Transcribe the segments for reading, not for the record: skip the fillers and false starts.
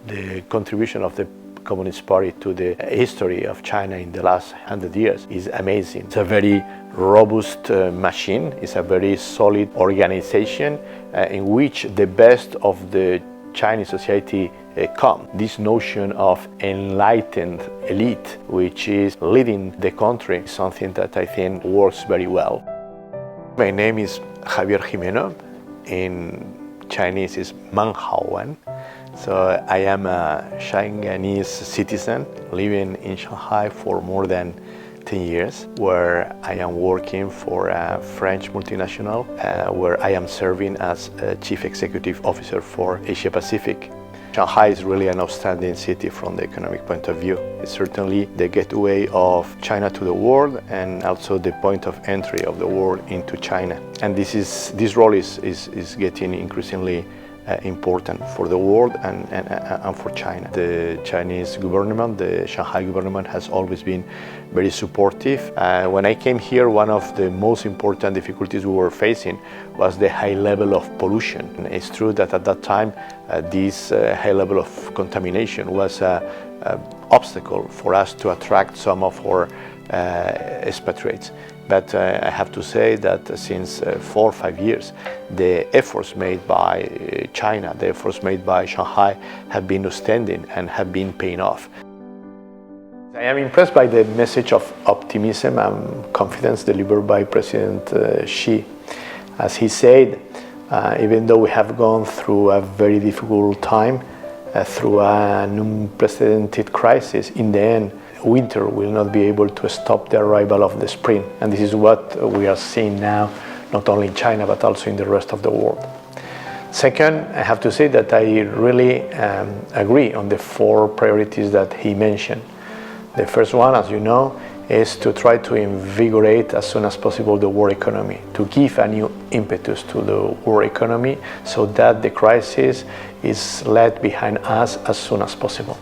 The contribution of the Communist Party to the history of China in the last 100 years is amazing. It's a very robust machine. It's a very solid organization in which the best of the Chinese society come. This notion of enlightened elite, which is leading the country, is something that I think works very well. My name is Javier Gimeno. In Chinese is孟昊文. So I am a Shanghainese citizen living in Shanghai for more than 10 years, where I am working for a French multinational, where I am serving as a Chief Executive Officer for Asia Pacific. Shanghai is really an outstanding city from the economic point of view. It's certainly the gateway of China to the world and also the point of entry of the world into China. And this role is getting increasingly important for the world and for China. The Chinese government, the Shanghai government, has always been very supportive. When I came here, one of the most important difficulties we were facing was the high level of pollution. And it's true that at that time, this high level of contamination was an obstacle for us to attract some of our expatriates. But I have to say that since 4 or 5 years, the efforts made by China, the efforts made by Shanghai have been outstanding and have been paying off. I am impressed by the message of optimism and confidence delivered by President Xi. As he said, even though we have gone through a very difficult time, through an unprecedented crisis, in the end, winter will not be able to stop the arrival of the spring. And this is what we are seeing now, not only in China, but also in the rest of the world. Second, I have to say that I really agree on the 4 priorities that he mentioned. The first one, as you know, is to try to invigorate as soon as possible the world economy, to give a new impetus to the world economy so that the crisis is left behind us as soon as possible.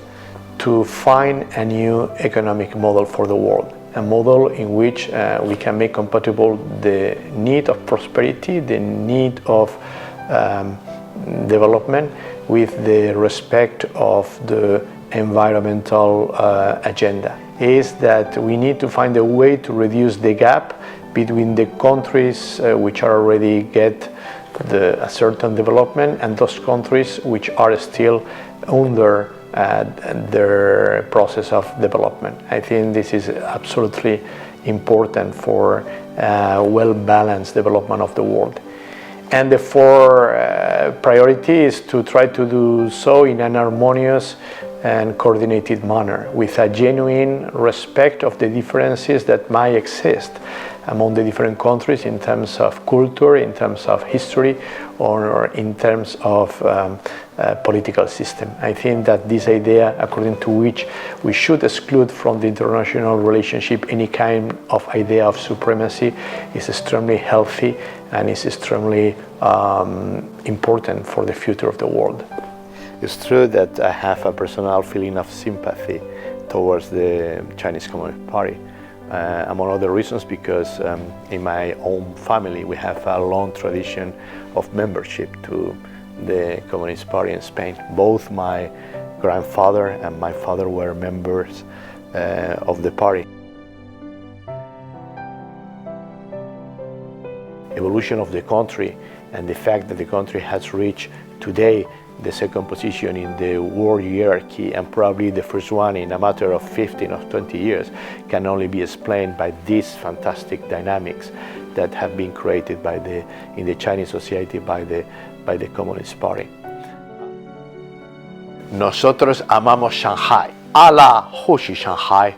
To find a new economic model for the world, a model in which we can make compatible the need of prosperity, the need of development with the respect of the environmental agenda. Is that we need to find a way to reduce the gap between the countries which are already get a certain development and those countries which are still under their process of development. I think this is absolutely important for well-balanced development of the world. And the 4 priority is to try to do so in an harmonious and coordinated manner, with a genuine respect of the differences that might exist among the different countries in terms of culture, in terms of history, or in terms of political system. I think that this idea, according to which we should exclude from the international relationship any kind of idea of supremacy, is extremely healthy and is extremely important for the future of the world. It's true that I have a personal feeling of sympathy towards the Chinese Communist Party, among other reasons because in my own family we have a long tradition of membership to the Communist Party in Spain. Both my grandfather and my father were members of the party. Evolution of the country and the fact that the country has reached today the 2nd position in the world hierarchy and probably the first one in a matter of 15 or 20 years can only be explained by these fantastic dynamics that have been created in the Chinese society by the Communist Party. Nosotros amamos Shanghai. Allah 或许 Shanghai